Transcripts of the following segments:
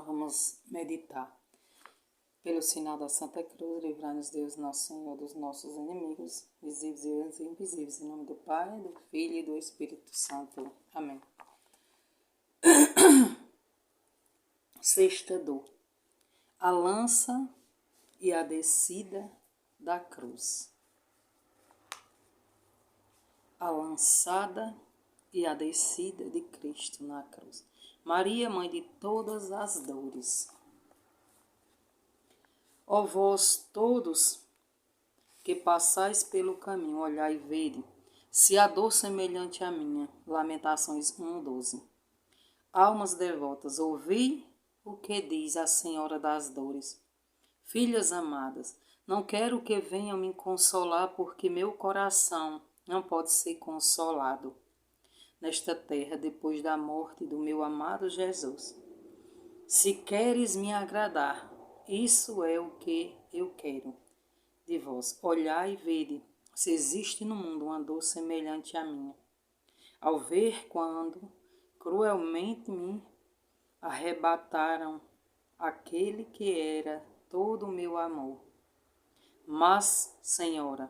nós vamos meditar. Pelo sinal da Santa Cruz, livrai-nos Deus, nosso Senhor, dos nossos inimigos, visíveis e invisíveis, em nome do Pai, do Filho e do Espírito Santo. Amém. Sexta dor. A lança e a descida da cruz. A lançada e a descida de Cristo na cruz. Maria, mãe de todas as dores. Ó vós todos que passais pelo caminho, olhai e vede, se há dor semelhante à minha. Lamentações 1:12. Almas devotas, ouvi o que diz a Senhora das Dores. Filhas amadas, não quero que venham me consolar, porque meu coração não pode ser consolado nesta terra depois da morte do meu amado Jesus. Se queres me agradar, isso é o que eu quero de vós. Olhai e vede se existe no mundo uma dor semelhante à minha. Ao ver quando cruelmente me arrebataram aquele que era todo o meu amor. Mas, Senhora,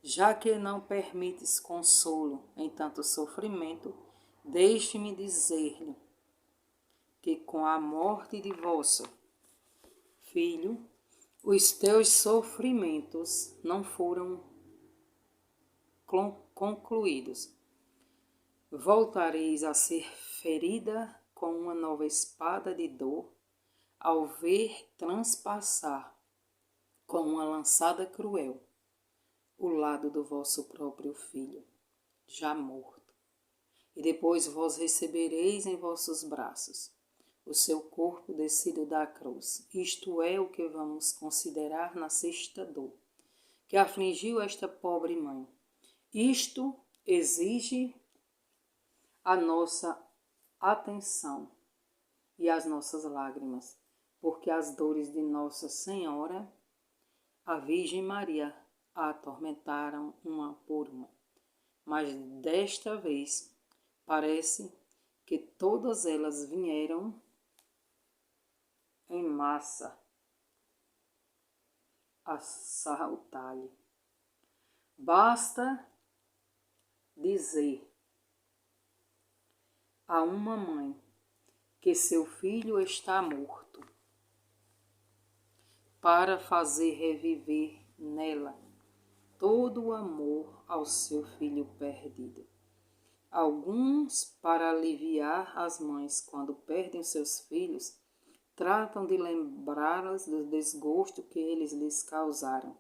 já que não permites consolo em tanto sofrimento, deixe-me dizer-lhe que com a morte de vosso Filho, os teus sofrimentos não foram concluídos. Voltareis a ser ferida com uma nova espada de dor, ao ver transpassar com uma lançada cruel o lado do vosso próprio Filho, já morto. E depois vós recebereis em vossos braços o seu corpo descido da cruz. Isto é o que vamos considerar na sexta dor, que afligiu esta pobre mãe. Isto exige a nossa atenção e as nossas lágrimas, porque as dores de Nossa Senhora, a Virgem Maria, a atormentaram uma por uma. Mas desta vez parece que todas elas vieram em massa assaltar-lhe. Basta dizer a uma mãe que seu filho está morto, para fazer reviver nela todo o amor ao seu filho perdido. Alguns, para aliviar as mães quando perdem seus filhos, tratam de lembrá-las do desgosto que eles lhes causaram.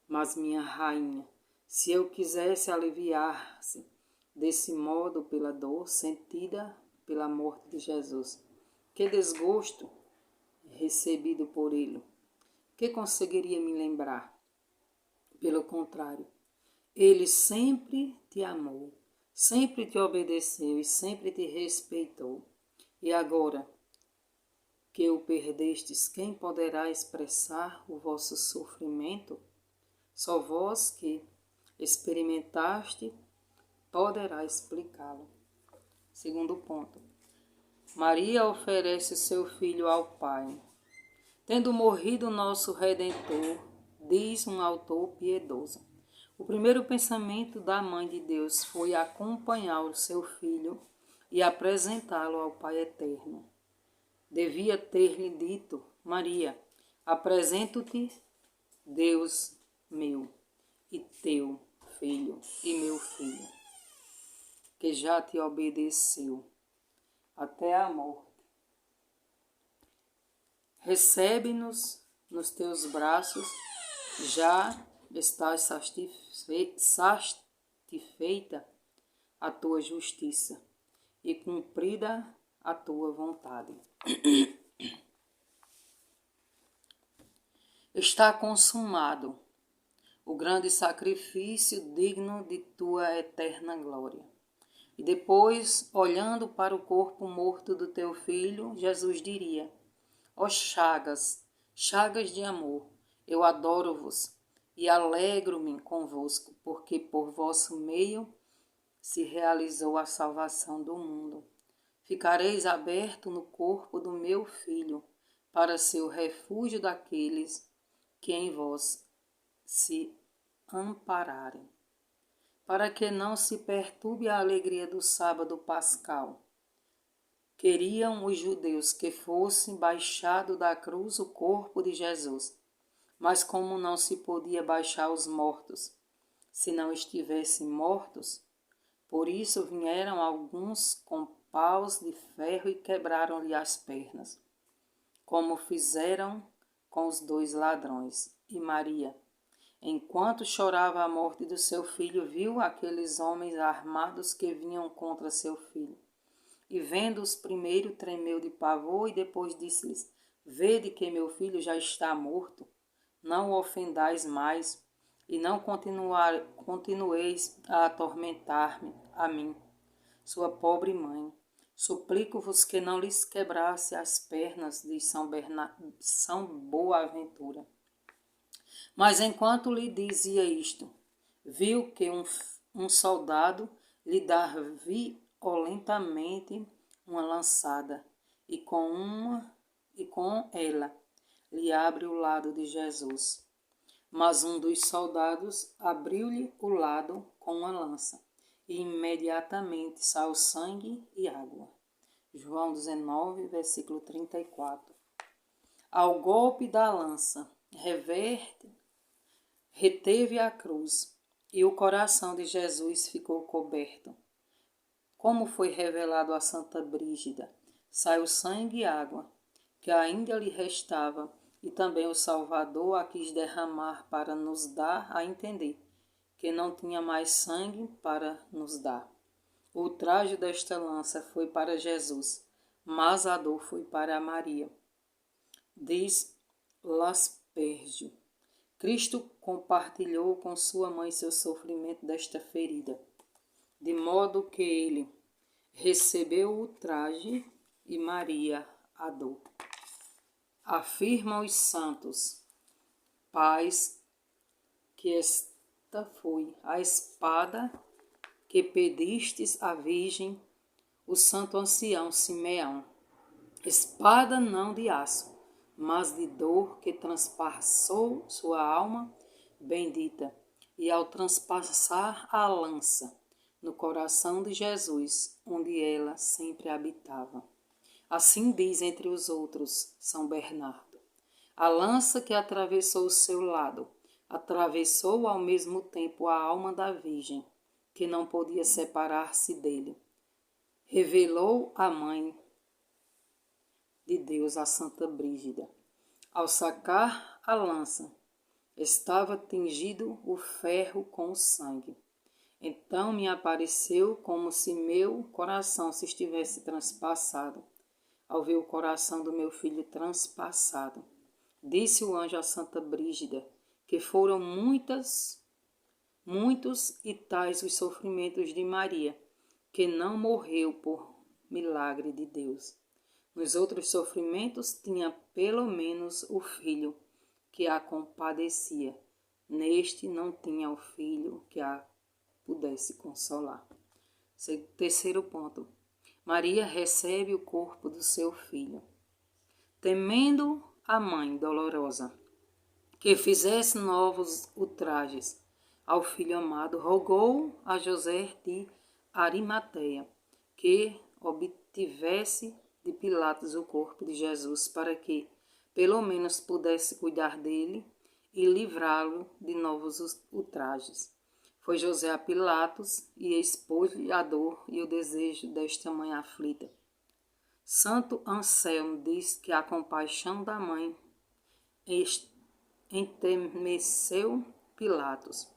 Mas, minha rainha, se eu quisesse aliviar-se desse modo pela dor sentida pela morte de Jesus, que desgosto recebido por ele, que conseguiria me lembrar? Pelo contrário, ele sempre te amou, sempre te obedeceu e sempre te respeitou. E agora que o perdestes, quem poderá expressar o vosso sofrimento? Só vós que experimentaste poderá explicá-lo. Segundo ponto. Maria oferece seu filho ao Pai. Tendo morrido nosso Redentor, diz um autor piedoso, o primeiro pensamento da Mãe de Deus foi acompanhar o seu filho e apresentá-lo ao Pai Eterno. Devia ter-lhe dito: Maria, apresento-te Deus meu e teu filho e meu filho, que já te obedeceu até a morte. Recebe-nos nos teus braços, já estás satisfeita a tua justiça e cumprida a tua vontade. Está consumado o grande sacrifício digno de tua eterna glória. E depois, olhando para o corpo morto do teu filho, Jesus diria: ó chagas, chagas de amor, eu adoro-vos e alegro-me convosco, porque por vosso meio se realizou a salvação do mundo. Ficareis aberto no corpo do meu filho, para ser o refúgio daqueles que em vós se ampararem, para que não se perturbe a alegria do sábado pascal. Queriam os judeus que fosse baixado da cruz o corpo de Jesus, mas como não se podia baixar os mortos, se não estivessem mortos, por isso vieram alguns com paus de ferro e quebraram-lhe as pernas, como fizeram com os 2 ladrões. E Maria, enquanto chorava a morte do seu filho, viu aqueles homens armados que vinham contra seu filho. E vendo-os primeiro tremeu de pavor e depois disse-lhes: Vede que meu filho já está morto, não o ofendais mais e não continueis a atormentar-me a mim, sua pobre mãe. Suplico-vos que não lhes quebrasse as pernas de São Boaventura. Mas enquanto lhe dizia isto, viu que um soldado lhe dava violentamente uma lançada e com ela lhe abre o lado de Jesus. Mas um dos soldados abriu-lhe o lado com uma lança, e imediatamente saiu sangue e água. João 19, versículo 34. Ao golpe da lança, reteve a cruz, e o coração de Jesus ficou coberto. Como foi revelado a Santa Brígida, saiu sangue e água, que ainda lhe restava, e também o Salvador a quis derramar para nos dar a entender que não tinha mais sangue para nos dar. O ultraje desta lança foi para Jesus, mas a dor foi para Maria. Diz Laspérgio: Cristo compartilhou com sua mãe seu sofrimento desta ferida, de modo que ele recebeu o ultraje e Maria a dor. Afirmam os santos pais que esta foi a espada que pedistes à Virgem, o santo ancião Simeão, espada não de aço, mas de dor que transpassou sua alma bendita, e ao transpassar a lança no coração de Jesus, onde ela sempre habitava. Assim diz entre os outros São Bernardo: a lança que atravessou o seu lado, atravessou ao mesmo tempo a alma da Virgem, que não podia separar-se dele. Revelou a Mãe de Deus a Santa Brígida. Ao sacar a lança, estava tingido o ferro com o sangue. Então me apareceu como se meu coração se estivesse transpassado. Ao ver o coração do meu filho transpassado, disse o anjo a Santa Brígida que foram muitos e tais os sofrimentos de Maria, que não morreu por milagre de Deus. Nos outros sofrimentos tinha pelo menos o filho que a compadecia. Neste não tinha o filho que a pudesse consolar. Terceiro ponto. Maria recebe o corpo do seu filho. Temendo a mãe dolorosa que fizesse novos ultrajes ao filho amado, rogou a José de Arimateia que obtivesse de Pilatos o corpo de Jesus para que, pelo menos, pudesse cuidar dele e livrá-lo de novos ultrajes. Foi José a Pilatos e expôs-lhe a dor e o desejo desta mãe aflita. Santo Anselmo diz que a compaixão da mãe entremeceu Pilatos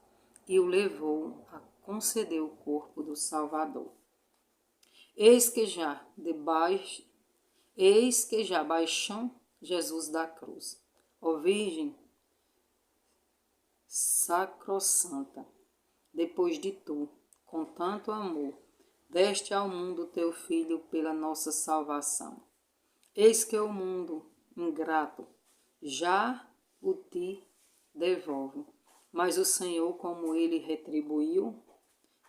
e o levou a conceder o corpo do Salvador. Eis que já baixam Jesus da cruz. Ó Virgem sacrossanta, depois de tu, com tanto amor, deste ao mundo teu Filho pela nossa salvação. Eis que o mundo, ingrato, já o te devolve, mas o Senhor, como ele retribuiu,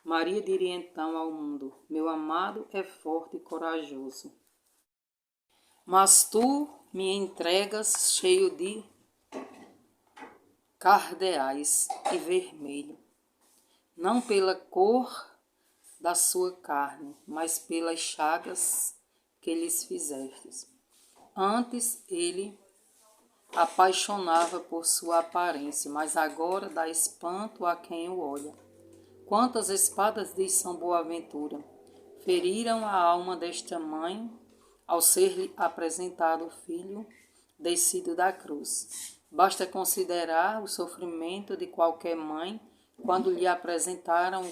Maria diria então ao mundo: meu amado é forte e corajoso. Mas tu me entregas cheio de cardeais e vermelho, não pela cor da sua carne, mas pelas chagas que lhes fizestes. Antes ele apaixonava por sua aparência, mas agora dá espanto a quem o olha. Quantas espadas, diz São Boaventura, feriram a alma desta mãe ao ser-lhe apresentado o filho descido da cruz. Basta considerar o sofrimento de qualquer mãe quando lhe apresentaram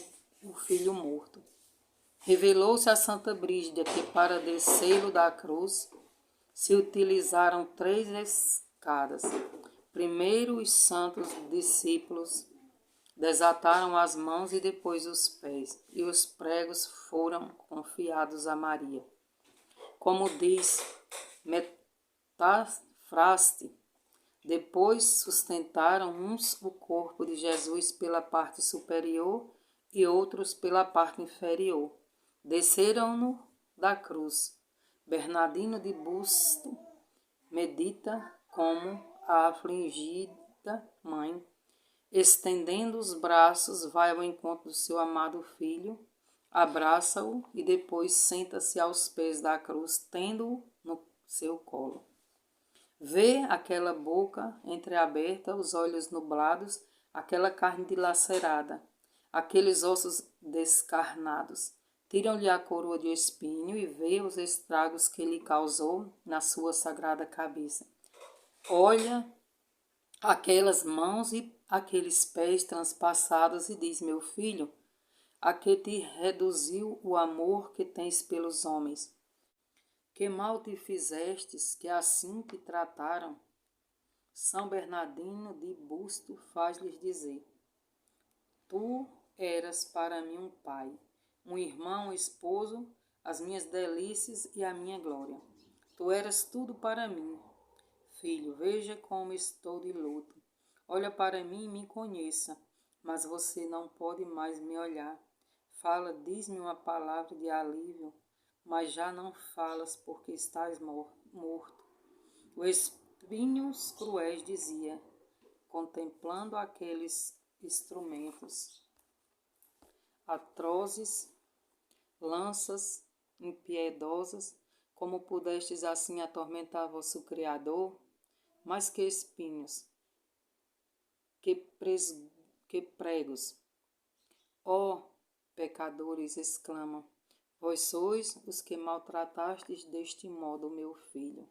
o filho morto. Revelou-se a Santa Brígida que para descê-lo da cruz se utilizaram 3 escadas. Primeiro os santos discípulos desataram as mãos e depois os pés, e os pregos foram confiados a Maria. Como diz Metafraste, depois sustentaram uns o corpo de Jesus pela parte superior e outros pela parte inferior. Desceram-no da cruz. Bernardino de Busto medita como a afligida mãe, estendendo os braços, vai ao encontro do seu amado filho, abraça-o e depois senta-se aos pés da cruz, tendo-o no seu colo. Vê aquela boca entreaberta, os olhos nublados, aquela carne dilacerada, aqueles ossos descarnados. Tiram-lhe a coroa de espinho e vê os estragos que lhe causou na sua sagrada cabeça. Olha aquelas mãos e aqueles pés transpassados e diz: meu filho, a que te reduziu o amor que tens pelos homens? Que mal te fizestes que assim te trataram? São Bernardino de Busto faz-lhes dizer: tu eras para mim um pai, um irmão, um esposo, as minhas delícias e a minha glória. Tu eras tudo para mim. Filho, veja como estou de luto. Olha para mim e me conheça, mas você não pode mais me olhar. Fala, diz-me uma palavra de alívio, mas já não falas porque estás morto. O Espinhos Cruéis dizia, contemplando aqueles instrumentos atrozes, lanças impiedosas, como pudestes assim atormentar vosso Criador? Mas que espinhos, que pregos! Ó pecadores, exclamam, vós sois os que maltratastes deste modo meu filho.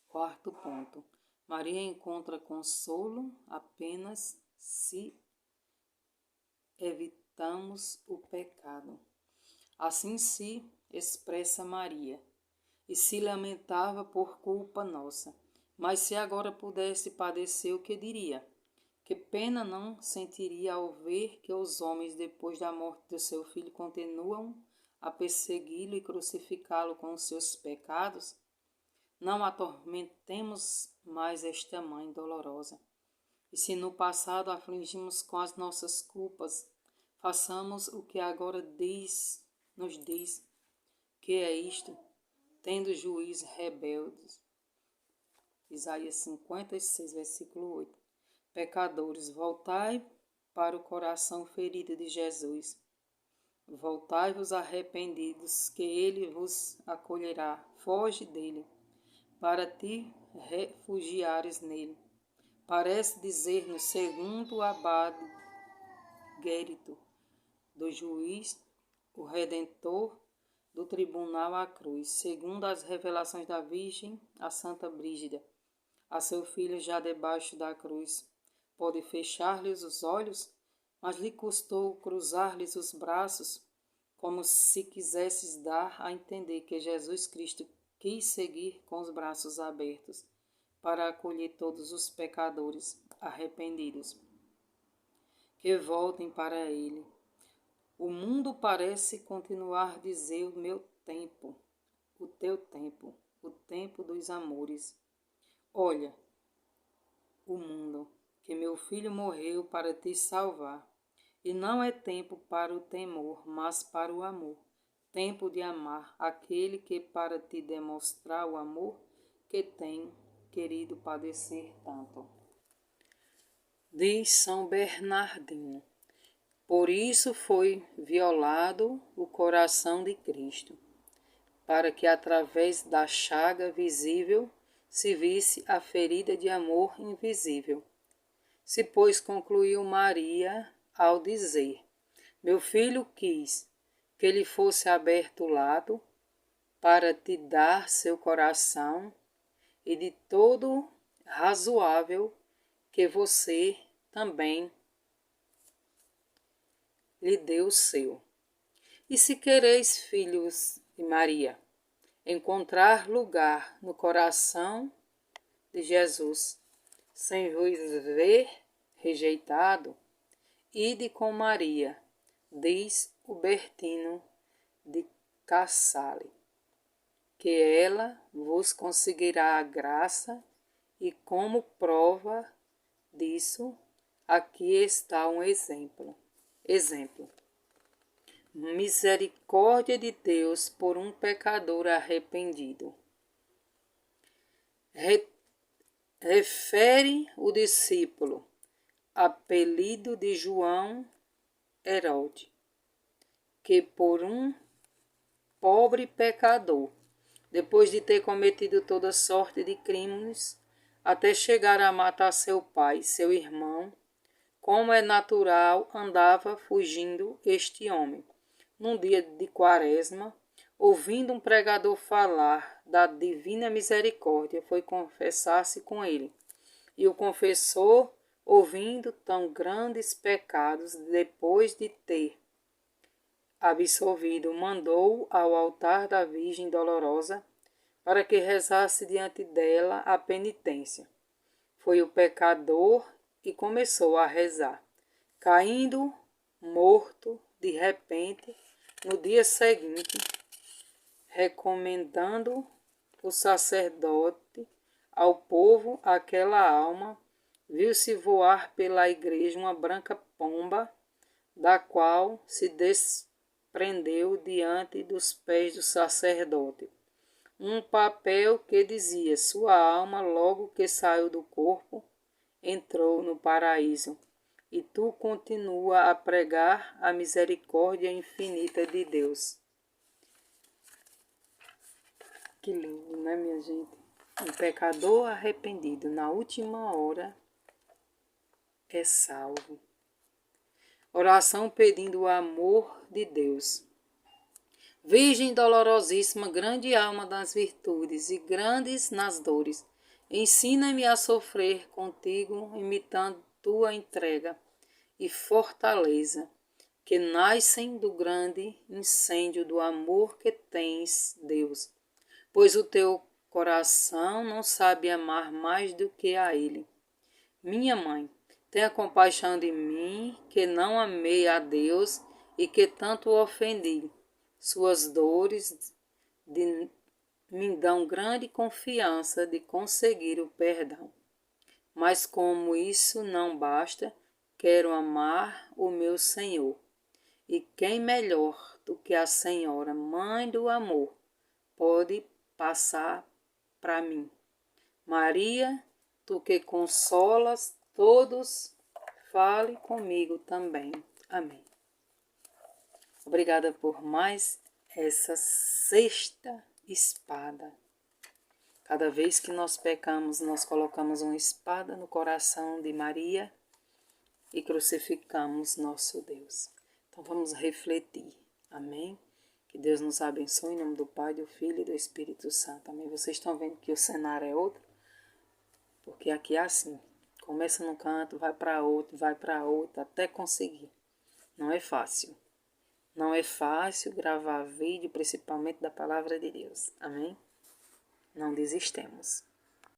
Quarto ponto. Maria encontra consolo apenas se evitamos o pecado. Assim se expressa Maria, e se lamentava por culpa nossa. Mas se agora pudesse padecer, o que diria? Que pena não sentiria ao ver que os homens, depois da morte do seu filho, continuam a persegui-lo e crucificá-lo com os seus pecados? Não atormentemos mais esta mãe dolorosa. E se no passado afligimos com as nossas culpas, façamos o que agora nos diz, que é isto, tendo juízo rebeldes. Isaías 56, versículo 8. Pecadores, voltai para o coração ferido de Jesus. Voltai-vos arrependidos, que ele vos acolherá. Foge dele, para te refugiares nele. Parece dizer-nos, segundo o abade Guérito, do juiz, o Redentor, do tribunal à cruz, segundo as revelações da Virgem, a Santa Brígida, a seu filho já debaixo da cruz. Pode fechar-lhes os olhos, mas lhe custou cruzar-lhes os braços, como se quisesses dar a entender que Jesus Cristo quis seguir com os braços abertos, para acolher todos os pecadores arrependidos, que voltem para ele. O mundo parece continuar a dizer o meu tempo, o teu tempo, o tempo dos amores. Olha, o mundo, que meu filho morreu para te salvar. E não é tempo para o temor, mas para o amor. Tempo de amar aquele que para te demonstrar o amor que tem querido padecer tanto. Diz São Bernardino: por isso foi violado o coração de Cristo, para que através da chaga visível se visse a ferida de amor invisível. Se, pois, concluiu Maria ao dizer: meu filho quis que lhe fosse aberto o lado para te dar seu coração, e de todo razoável que você também lhe deu o seu. E se quereis, filhos de Maria, encontrar lugar no coração de Jesus, sem vos ver rejeitado, ide com Maria, diz o Bertino de Casale, que ela vos conseguirá a graça, e como prova disso, aqui está um exemplo. Misericórdia de Deus por um pecador arrependido. Refere o discípulo, apelido de João Herode, que por um pobre pecador, depois de ter cometido toda sorte de crimes, até chegar a matar seu pai, seu irmão, como é natural, andava fugindo este homem. Num dia de quaresma, ouvindo um pregador falar da divina misericórdia, foi confessar-se com ele. E o confessor, ouvindo tão grandes pecados, depois de ter absolvido, mandou ao altar da Virgem Dolorosa para que rezasse diante dela a penitência. Foi o pecador e começou a rezar. Caindo morto de repente, no dia seguinte, recomendando o sacerdote ao povo aquela alma, viu-se voar pela igreja uma branca pomba, da qual se desprendeu diante dos pés do sacerdote um papel que dizia: sua alma, logo que saiu do corpo, entrou no paraíso, e tu continua a pregar a misericórdia infinita de Deus. Que lindo, né, minha gente? Um pecador arrependido, na última hora, é salvo. Oração pedindo o amor de Deus. Virgem dolorosíssima, grande alma das virtudes e grandes nas dores, ensina-me a sofrer contigo, imitando tua entrega e fortaleza, que nascem do grande incêndio do amor que tens, Deus, pois o teu coração não sabe amar mais do que a ele. Minha mãe, tenha compaixão de mim, que não amei a Deus e que tanto o ofendi. Suas dores me dão grande confiança de conseguir o perdão. Mas como isso não basta, quero amar o meu Senhor. E quem melhor do que a Senhora, Mãe do Amor, pode passar para mim? Maria, tu que consolas todos, fale comigo também. Amém. Obrigada por mais essa sexta espada. Cada vez que nós pecamos, nós colocamos uma espada no coração de Maria e crucificamos nosso Deus. Então vamos refletir. Amém? Que Deus nos abençoe em nome do Pai, do Filho e do Espírito Santo. Amém? Vocês estão vendo que o cenário é outro? Porque aqui é assim. Começa num canto, vai para outro, até conseguir. Não é fácil. Não é fácil gravar vídeo, principalmente da Palavra de Deus. Amém? Não desistemos.